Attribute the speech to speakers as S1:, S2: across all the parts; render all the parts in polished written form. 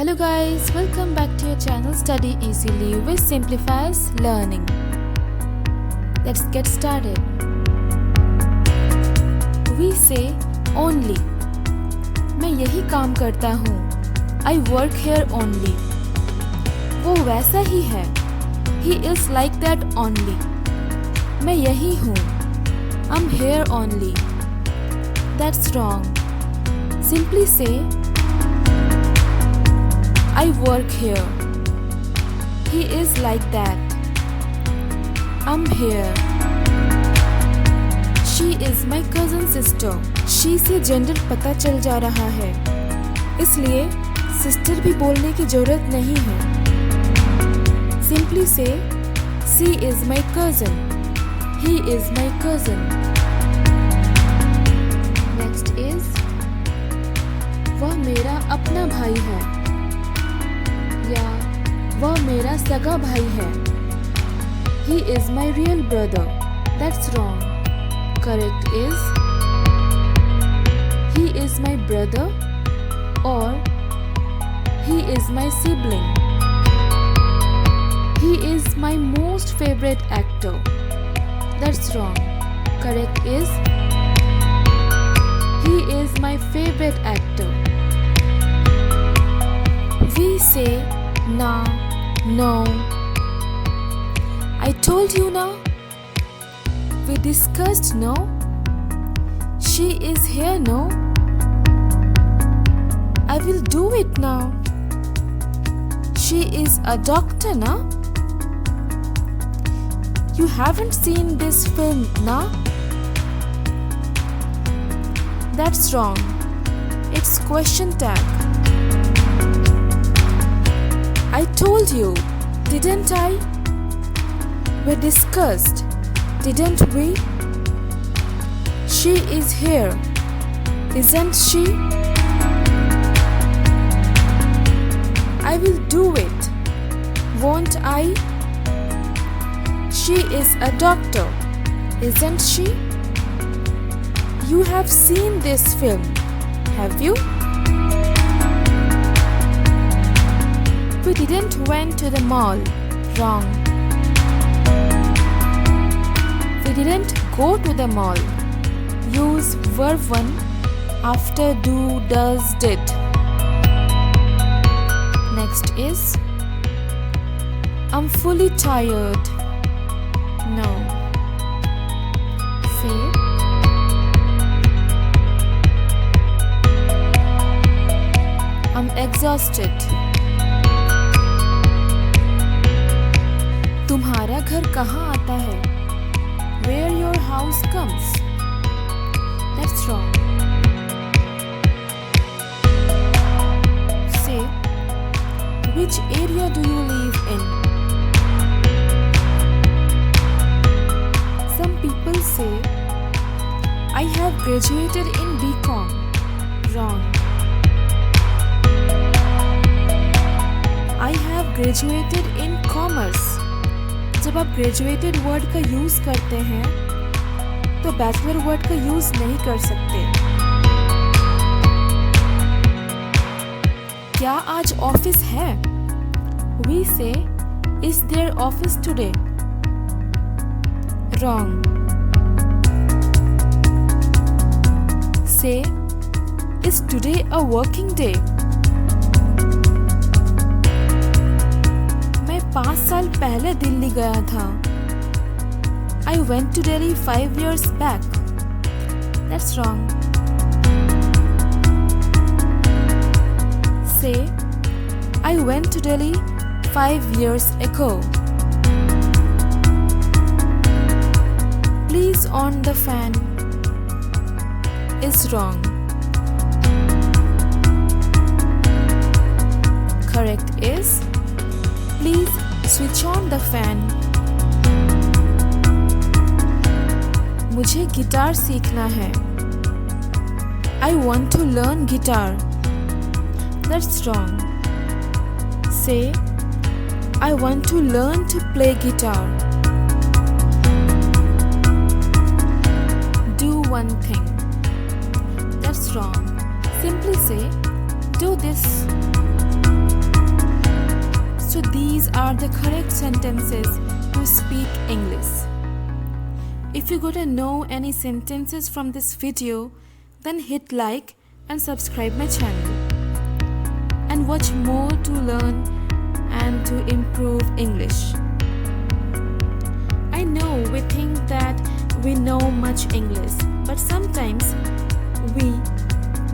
S1: Hello guys, welcome back to your channel Study Easily with Simplifies Learning. Let's get started. We say only. मैं यही काम करता हूँ. I work here only. वो वैसा ही है. He is like that only. मैं यही हूँ. I'm here only. That's wrong. Simply say I work here. He is like that. I'm here. She is my cousin sister. She से gender पता चल जा रहा है, इसलिए सिस्टर भी बोलने की जरूरत नहीं है. Simply say she is my cousin. He is my cousin. Next is वह मेरा अपना भाई है या वह मेरा सगा भाई है. He is my real brother. That's wrong. Correct is he is my brother or he is my sibling. He is my most favorite actor. That's wrong. Correct is he is my favorite actor. We say nah, no. I told you now. We discussed no. She is here no. I will do it now. She is a doctor na. You haven't seen this film na. That's wrong. It's question tag. I told you, didn't I? We discussed, didn't we? She is here, isn't she? I will do it, won't I? She is a doctor, isn't she? You have seen this film, have you? We didn't went to the mall. Wrong. We didn't go to the mall. Use verb 1 after do, does, did. Next is I'm fully tired. No. Say I'm exhausted. तुम्हारा घर कहाँ आता है? Where your house comes? That's wrong. Say, which area do you live in? Some people say, I have graduated in BCom. Wrong. I have graduated in commerce. जब आप graduated word का use करते हैं तो बैचलर वर्ड का use नहीं कर सकते. क्या आज ऑफिस है? We say, is there office today? Wrong. Say, is today a working day? 5 साल पहले दिल्ली गया था. I went to Delhi 5 years back. That's wrong. Say, I went to Delhi 5 years ago. Please on the fan is wrong. Correct is please switch on the fan. मुझे guitar सीखना है. I want to learn guitar. That's wrong. Say, I want to learn to play guitar. Do one thing. That's wrong. Simply say, do this. these are the correct sentences to speak English. If you gotta know any sentences from this video, then hit like and subscribe my channel. And watch more to learn and to improve English. I know we think that we know much English, but sometimes we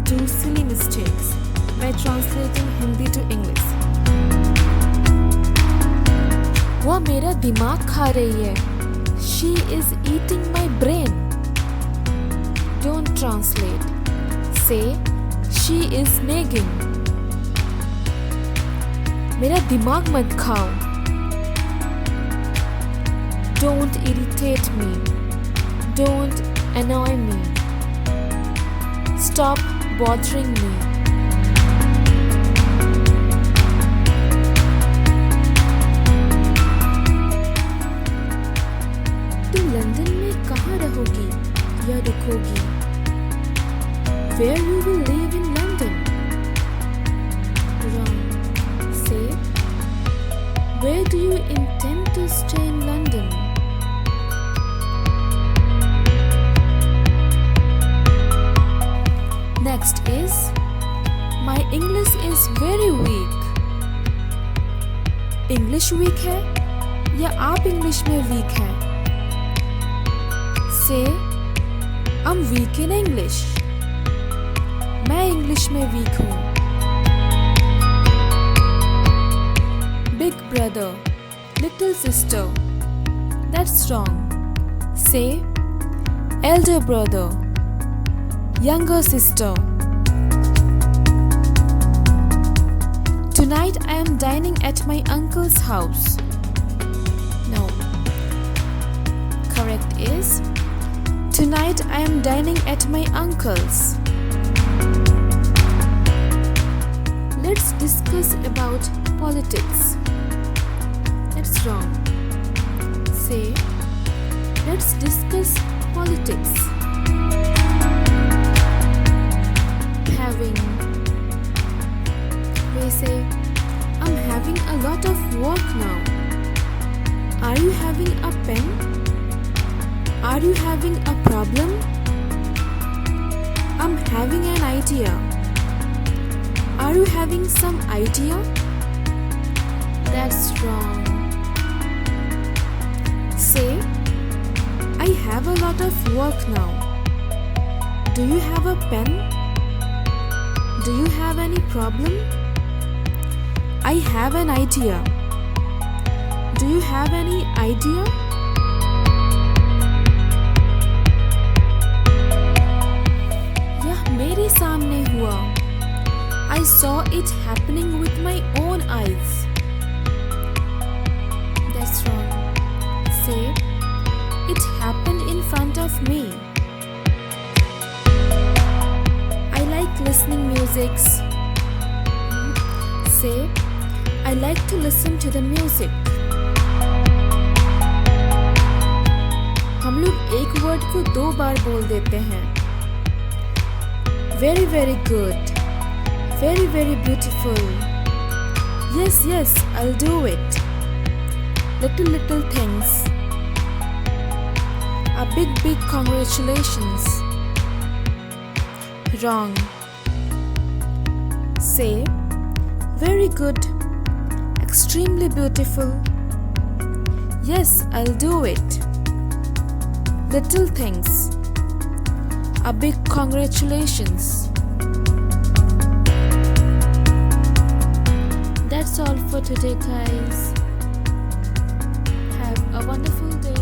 S1: do silly mistakes by translating Hindi to English. वो मेरा दिमाग खा रही है. She is eating my brain. Don't translate. Say, she is nagging. मेरा दिमाग मत खाओ. Don't irritate me. Don't annoy me. Stop bothering me. तुम लंदन में कहाँ रहोगी या रुकोगी? Where you will live in London? Wrong. Say, where do you intend to stay in London? Next is, my English is very weak. English weak है या आप English में weak हैं? Say, I'm weak in English. मैं English में weak हूँ. Big brother, little sister. That's wrong. Say, elder brother, younger sister. Tonight I am dining at my uncle's house. No. Correct is, tonight I am dining at my uncle's. Let's discuss about politics. That's wrong. Say, let's discuss politics. Having. We say, I'm having a lot of work now. Are you having a pen? Are you having a problem? I'm having an idea. Are you having some idea? That's wrong. Say, I have a lot of work now. Do you have a pen? Do you have any problem? I have an idea. Do you have any idea? यह मेरे सामने हुआ. I saw it happening with my own eyes. That's wrong. Say, it happened in front of me. I like listening musics. Say, I like to listen to the music. हम लोग एक word को 2 बार बोल देते हैं. Very very good. Very very beautiful. Yes yes, I'll do it. Little little things. A big congratulations. Wrong. Say, very good. Extremely beautiful. Yes, I'll do it. Little things. A big congratulations. That's all for today, guys. Have a wonderful day.